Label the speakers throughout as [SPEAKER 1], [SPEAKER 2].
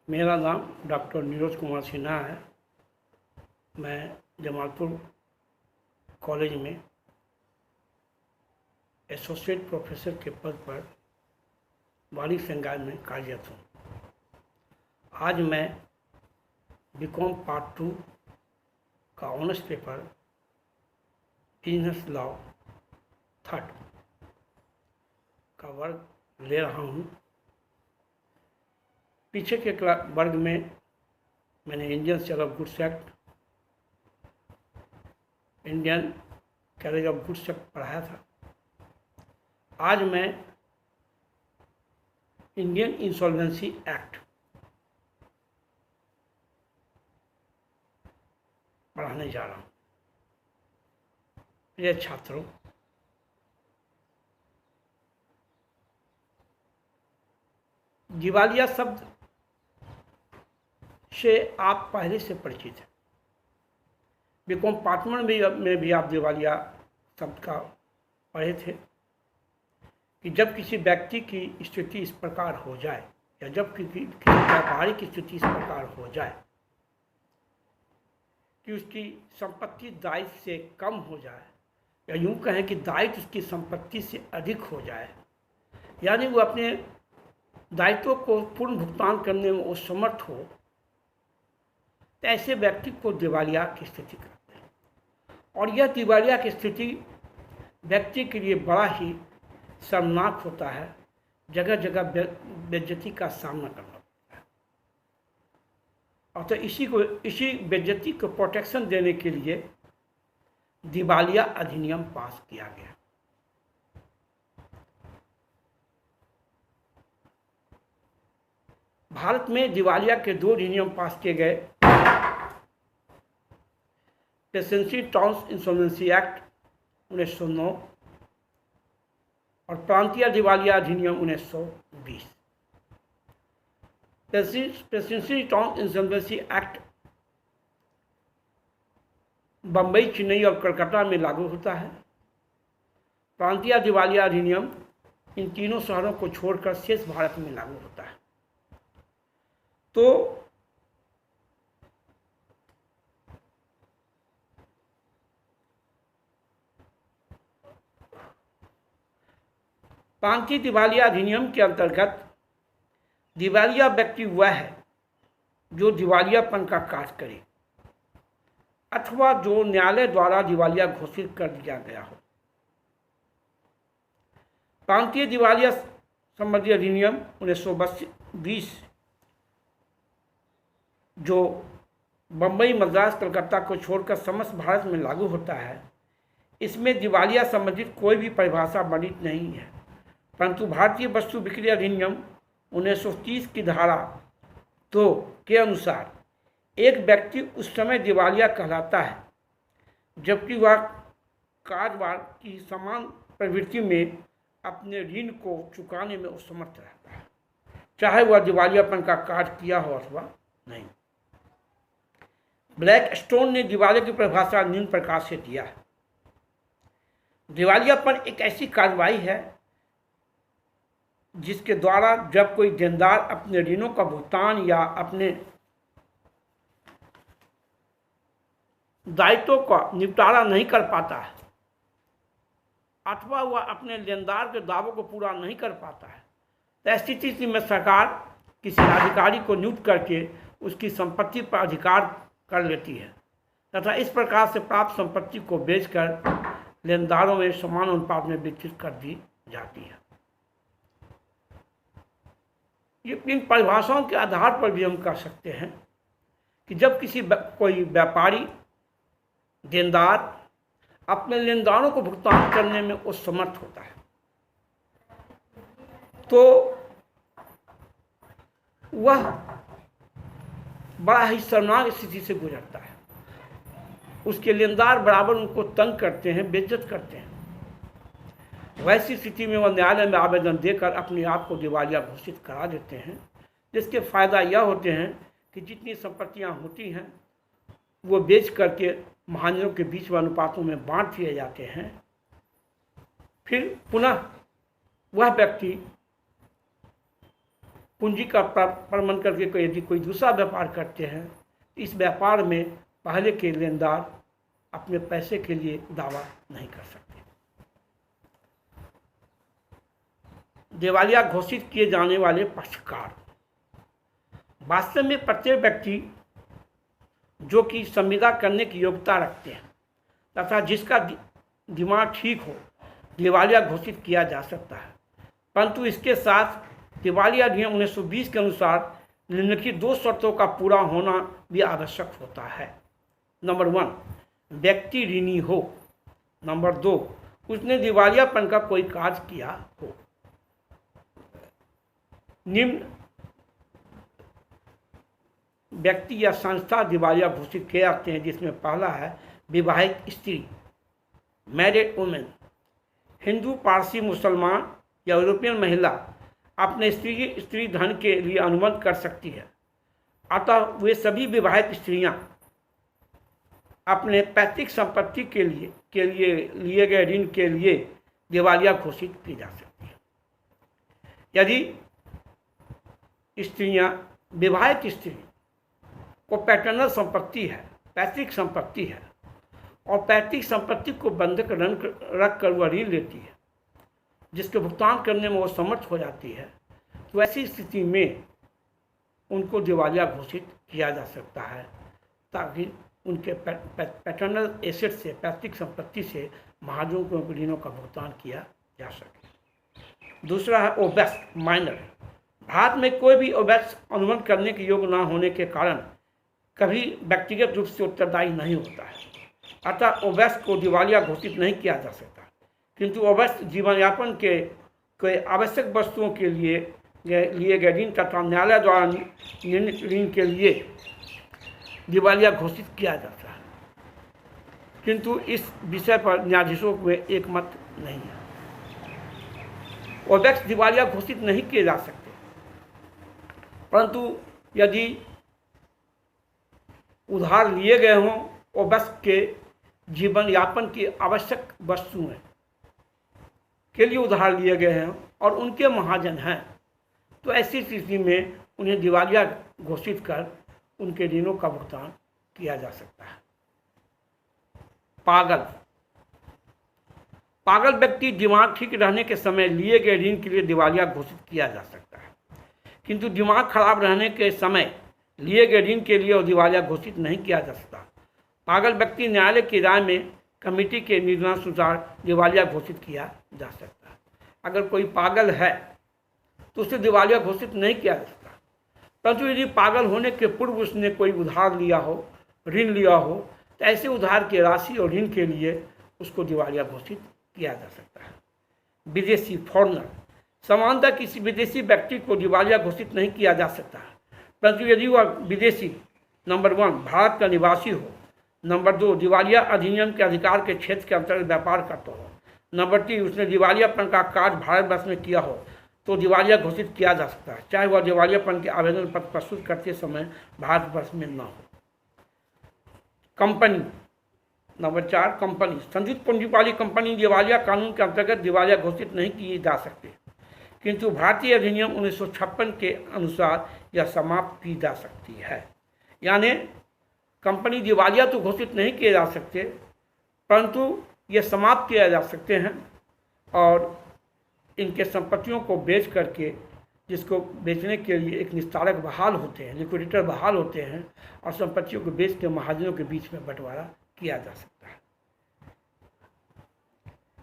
[SPEAKER 1] मेरा नाम डॉक्टर नीरज कुमार सिन्हा है। मैं जमालपुर कॉलेज में एसोसिएट प्रोफेसर के पद पर वाणिज्य संकाय में कार्यरत हूँ। आज मैं बीकॉम पार्ट 2 का honours paper business law third का वर्ग ले रहा हूँ। पीछे के वर्ग में मैंने Indian sale of goods act, Indian carriage of goods act पढ़ाया था। आज मैं इंडियन इंसॉल्वेंसी एक्ट पढ़ाने जा रहा हूँ। प्रिय छात्रों, दिवालिया शब्द से आप पहले से परिचित हैं। बीकॉम पार्ट 1 में भी आप दिवालिया शब्द का पढ़े थे कि जब किसी व्यक्ति की स्थिति इस प्रकार हो जाए या जब किसी व्यापारी की स्थिति इस प्रकार हो जाए कि उसकी संपत्ति दायित्व से कम हो जाए, या यूँ कहें कि दायित्व उसकी संपत्ति से अधिक हो जाए, यानी वो अपने दायित्वों को पूर्ण भुगतान करने में असमर्थ हो, तो ऐसे व्यक्ति को दिवालिया की स्थिति कहते हैं। और यह दिवालिया की स्थिति व्यक्ति के लिए बड़ा ही शर्मनाक होता है। जगह जगह बेइज्जती का सामना करना पड़ता है। और तो इसी बेइज्जती को प्रोटेक्शन देने के लिए दिवालिया अधिनियम पास किया गया। भारत में दिवालिया के 2 अधिनियम पास किए गए। पेशेंसी टाउन्स इंसॉल्वेंसी एक्ट 1909 और प्रांतीय दिवालिया अधिनियम 1920। Presidency town insolvency act Bombay, Chennai और कलकत्ता में लागू होता है। प्रांतीय दिवालिया अधिनियम इन तीनों शहरों को छोड़कर शेष भारत में लागू होता है। तो प्रांतीय दिवालिया अधिनियम के अंतर्गत दिवालिया व्यक्ति वह है जो दिवालियापन का कार्य करे अथवा जो न्यायालय द्वारा दिवालिया घोषित कर दिया गया हो। प्रांतीय दिवालिया संबंधी अधिनियम 1920 जो बम्बई, मद्रास, कलकत्ता को छोड़कर समस्त भारत में लागू होता है, इसमें दिवालिया संबंधित कोई भी परिभाषा वर्णित नहीं है, परंतु भारतीय वस्तु बिक्री अधिनियम 1930 की धारा 2 के अनुसार एक व्यक्ति उस समय दिवालिया कहलाता है जबकि वह कारोबार की समान प्रवृत्ति में अपने ऋण को चुकाने में असमर्थ रहता है, चाहे वह दिवालियापन का कार्य किया हो अथवा नहीं। ब्लैक स्टोन ने दिवालिया की परिभाषा निम्न प्रकार से दिया है। दिवालियापन एक ऐसी कार्रवाई है जिसके द्वारा जब कोई देनदार अपने ऋणों का भुगतान या अपने दायित्वों का निपटारा नहीं कर पाता है अथवा वह अपने लेनदार के दावों को पूरा नहीं कर पाता है, तो ऐसी स्थिति में सरकार किसी अधिकारी को नियुक्त करके उसकी संपत्ति पर अधिकार कर लेती है तथा इस प्रकार से प्राप्त संपत्ति को बेचकर लेनदारों में समान अनुपात में वितरित कर दी जाती है। ये इन परिभाषाओं के आधार पर भी हम कह सकते हैं कि जब कोई व्यापारी देनदार अपने लेनदारों को भुगतान करने में असमर्थ होता है तो वह बड़ा ही शर्मनाक स्थिति से गुजरता है। उसके लेनदार बराबर उनको तंग करते हैं, बेइज्जत करते हैं। वैसी स्थिति में वह न्यायालय में आवेदन देकर अपने आप को दिवालिया घोषित करा देते हैं, जिसके फायदा यह होते हैं कि जितनी संपत्तियां होती हैं वो बेच करके महाजनों के बीच में अनुपातों में बांट दिए जाते हैं। फिर पुनः वह व्यक्ति पूंजी का प्रबंधन करके यदि कोई दूसरा व्यापार करते हैं, इस व्यापार में पहले के लेनदार अपने पैसे के लिए दावा नहीं कर सकते। दिवालिया घोषित किए जाने वाले पक्षकार, वास्तव में प्रत्येक व्यक्ति जो कि संविदा करने की योग्यता रखते हैं तथा जिसका दिमाग ठीक हो, दिवालिया घोषित किया जा सकता है, परंतु इसके साथ दिवालिया अधिनियम 1920 के अनुसार निम्नलिखित 2 शर्तों का पूरा होना भी आवश्यक होता है। नंबर 1, व्यक्ति ऋणी हो। नंबर 2, उसने दिवालियापन का कोई कार्य किया हो। निम्न व्यक्ति या संस्था दिवालिया घोषित किए जाते हैं, जिसमें पहला है विवाहित स्त्री, मैरिड वुमेन। हिंदू, पारसी, मुसलमान या यूरोपियन महिला अपने स्त्री धन के लिए अनुबंध कर सकती है, अतः वे सभी विवाहित स्त्रियां अपने पैतृक संपत्ति के लिए लिए गए ऋण के लिए दिवालिया घोषित की जा सकती है। यदि स्त्रियां, विवाहित स्त्री को पैटर्नल संपत्ति है, पैतृक संपत्ति है, और पैतृक संपत्ति को बंधक रख कर वह ऋण लेती है, जिसके भुगतान करने में वो समर्थ हो जाती है, तो ऐसी स्थिति में उनको दिवालिया घोषित किया जा सकता है, ताकि उनके पैटर्नल एसेट से, पैतृक संपत्ति से महाजनों को ऋणों का भुगतान किया जा सके। दूसरा है ओबेस्ट माइनर। भारत में कोई भी ओबेस्ट अनुबंध करने के योग्य न होने के कारण कभी व्यक्तिगत रूप से उत्तरदायी नहीं होता है, अतः ओबेस्ट को दिवालिया घोषित नहीं किया जा सकता, किंतु ओबेस्ट जीवन यापन के आवश्यक वस्तुओं के लिए गए ऋण तथा न्यायालय द्वारा निर्णित ऋण के लिए दिवालिया घोषित किया जाता है, किंतु इस विषय पर न्यायाधीशों में एक मत नहीं है। ओबेस्ट दिवालिया घोषित नहीं किए जा सकते, परंतु यदि उधार लिए गए हों, ओबेस्ट के जीवन यापन की आवश्यक वस्तुएं के लिए उधार लिए गए हैं और उनके महाजन हैं, तो ऐसी स्थिति में उन्हें दिवालिया घोषित कर उनके ऋणों का भुगतान किया जा सकता है। पागल व्यक्ति दिमाग ठीक रहने के समय लिए गए ऋण के लिए दिवालिया घोषित किया जा सकता है, किंतु दिमाग खराब रहने के समय लिए गए ऋण के लिए दिवालिया घोषित नहीं किया जा सकता। पागल व्यक्ति न्यायालय की राय में कमेटी के निर्देशानुसार दिवालिया घोषित किया जा सकता है। अगर कोई पागल है तो उसे दिवालिया घोषित नहीं किया जा सकता, परंतु यदि पागल होने के पूर्व उसने कोई उधार लिया हो, ऋण लिया हो, तो ऐसे उधार की राशि और ऋण के लिए उसको दिवालिया घोषित किया जा सकता है। विदेशी, फॉरेनर। सामान्यतः किसी विदेशी व्यक्ति को दिवालिया घोषित नहीं किया जा सकता है, परंतु यदि वह विदेशी नंबर 1 भारत का निवासी हो, नंबर 2 दिवालिया अधिनियम के अधिकार के क्षेत्र के अंतर्गत व्यापार करता हो, नंबर 3 उसने दिवालियापन का कार्य भारतवर्ष में किया हो, तो दिवालिया घोषित किया जा सकता है, चाहे वह दिवालियापन के आवेदन पत्र प्रस्तुत करते समय भारतवर्ष में न हो। Company number 4 company. संयुक्त पूंजी वाली कंपनी दिवालिया कानून के अंतर्गत दिवालिया घोषित नहीं की जा सकती, किंतु भारतीय अधिनियम 1956 के अनुसार यह समाप्त की जा सकती है। यानी कंपनी दिवालिया तो घोषित नहीं किए जा सकते, परंतु ये समाप्त किया जा सकते हैं और इनके संपत्तियों को बेच करके, जिसको बेचने के लिए एक निस्तारक बहाल होते हैं, लिक्विडेटर बहाल होते हैं, और संपत्तियों को बेच के महाजनों के बीच में बंटवारा किया जा सकता है।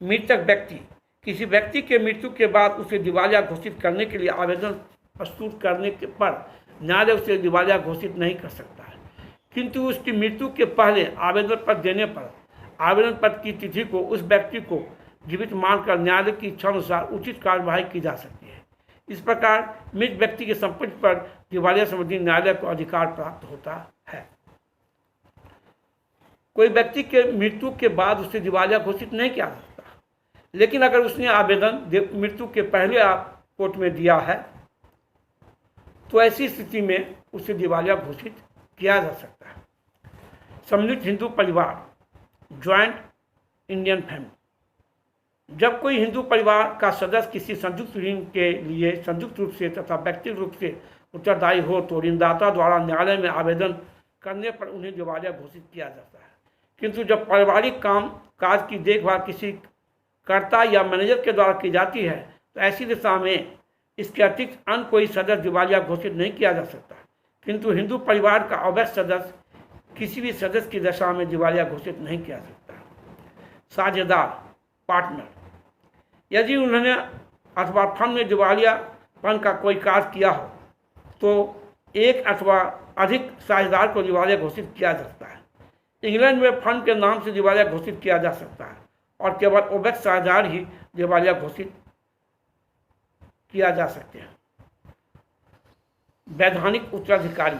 [SPEAKER 1] मृतक व्यक्ति। किसी व्यक्ति के मृत्यु के बाद उसे दिवालिया घोषित करने के लिए आवेदन प्रस्तुत करने के पर न्यायालय उसे दिवालिया घोषित नहीं कर सकता है, किंतु उसकी मृत्यु के पहले आवेदन पत्र देने पर आवेदन पत्र की तिथि को उस व्यक्ति को जीवित मानकर न्यायालय की इच्छा अनुसार उचित कार्यवाही की जा सकती है। इस प्रकार मृत व्यक्ति की संपत्ति पर दिवालिया संबंधी न्यायालय को अधिकार प्राप्त होता है। कोई व्यक्ति के मृत्यु के बाद उसे दिवालिया घोषित नहीं किया जा सकता, लेकिन अगर उसने आवेदन मृत्यु के पहले कोर्ट में दिया है, तो ऐसी स्थिति में उसे दिवालिया घोषित किया जा सकता है। सम्मिलित हिंदू परिवार, ज्वाइंट इंडियन फैमिली। जब कोई हिंदू परिवार का सदस्य किसी संयुक्त ऋण के लिए संयुक्त रूप से तथा व्यक्तिगत रूप से उत्तरदायी हो तो ऋणदाता द्वारा न्यायालय में आवेदन करने पर उन्हें दिवालिया घोषित किया जाता है। किंतु जब पारिवारिक काम काज की देखभाल किसी कर्ता या मैनेजर के द्वारा की जाती है तो ऐसी दिशा में इसके अतिरिक्त अन्य कोई सदस्य दिवालिया घोषित नहीं किया जा सकता। किंतु हिंदू परिवार का अवैध सदस्य किसी भी सदस्य की दशा में दिवालिया घोषित नहीं किया सकता। साझेदार पार्टनर, यदि उन्होंने अथवा फर्म में दिवालियापन का कोई कार्य किया हो तो एक अथवा अधिक साझेदार को दिवालिया घोषित किया जा सकता है। इंग्लैंड में फर्म के नाम से दिवालिया घोषित किया जा सकता है और केवल अवैध साझेदार ही दिवालिया घोषित किया जा सकते हैं। वैधानिक उत्तराधिकारी,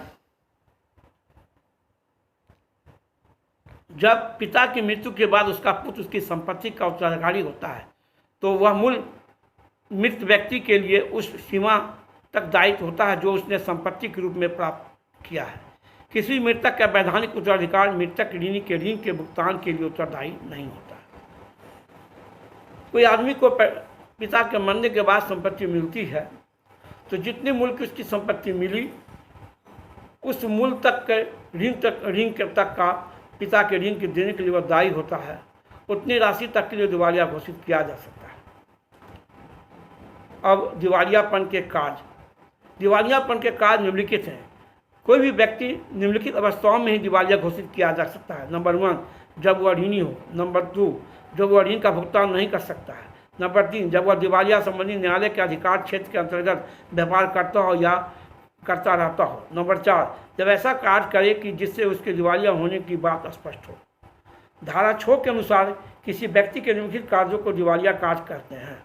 [SPEAKER 1] जब पिता की मृत्यु के बाद उसका पुत्र उसकी संपत्ति का उत्तराधिकारी होता है तो वह मूल मृत व्यक्ति के लिए उस सीमा तक दायित्व होता है जो उसने संपत्ति के रूप में प्राप्त किया है। किसी मृतक का वैधानिक उत्तराधिकार मृतक ऋणी के ऋण के भुगतान के लिए उत्तरदायी नहीं होता। कोई आदमी को पिता के मरने के बाद संपत्ति मिलती है तो जितने मूल की उसकी संपत्ति मिली उस मूल तक के ऋण तक का पिता के ऋण के देने के लिए वह दायी होता है। उतनी राशि तक के लिए दिवालिया घोषित किया जा सकता है। अब दिवालियापन के कार्य, दिवालियापन के कार्य निम्नलिखित हैं। कोई भी व्यक्ति निम्नलिखित अवस्थाओं में ही दिवालिया घोषित किया जा सकता है। नंबर 1, जब वह ऋणी हो। नंबर 2, जब वह ऋण का भुगतान नहीं कर सकता है। नंबर 3, जब वह दिवालिया संबंधी न्यायालय के अधिकार क्षेत्र के अंतर्गत व्यापार करता हो या करता रहता हो। नंबर 4, जब ऐसा कार्य करे कि जिससे उसके दिवालिया होने की बात स्पष्ट हो। धारा 6 के अनुसार किसी व्यक्ति के निम्नलिखित कार्यों को दिवालिया कार्य कहते हैं।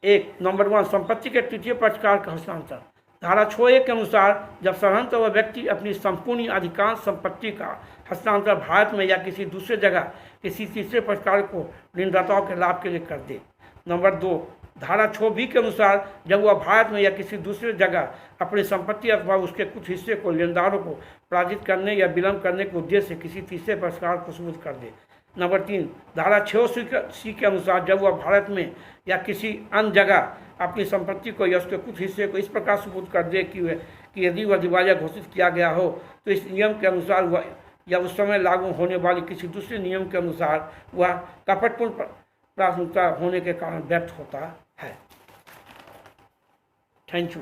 [SPEAKER 1] 1, नंबर 1, संपत्ति के तृतीय पक्षकार का हस्तांतरण। धारा 6(1) के अनुसार जब साधारणतः वह व्यक्ति अपनी संपूर्ण अधिकांश संपत्ति का हस्तांतरण भारत में या किसी दूसरे जगह किसी तीसरे पक्षकार को ऋणदाताओं के लाभ के लिए कर दे। नंबर 2, धारा 6(b) के अनुसार जब वह भारत में या किसी दूसरे जगह अपनी संपत्ति अथवा उसके कुछ हिस्से को लेनदारों को पराजित करने या विलंब करने के उद्देश्य से किसी तीसरे पक्षकार को सुपुर्द कर दे। नंबर 3, धारा 6(c) के अनुसार जब वह भारत में या किसी अन्य जगह अपनी संपत्ति को या उसके कुछ हिस्से को इस प्रकार सुपुर्द कर दे कि यदि वह दिवालिया घोषित किया गया हो तो इस नियम के अनुसार वह या उस समय लागू होने वाले किसी दूसरे नियम के अनुसार वह कपटपूर्ण प्राथमिकता होने के कारण व्यर्थ होता है। Thank you.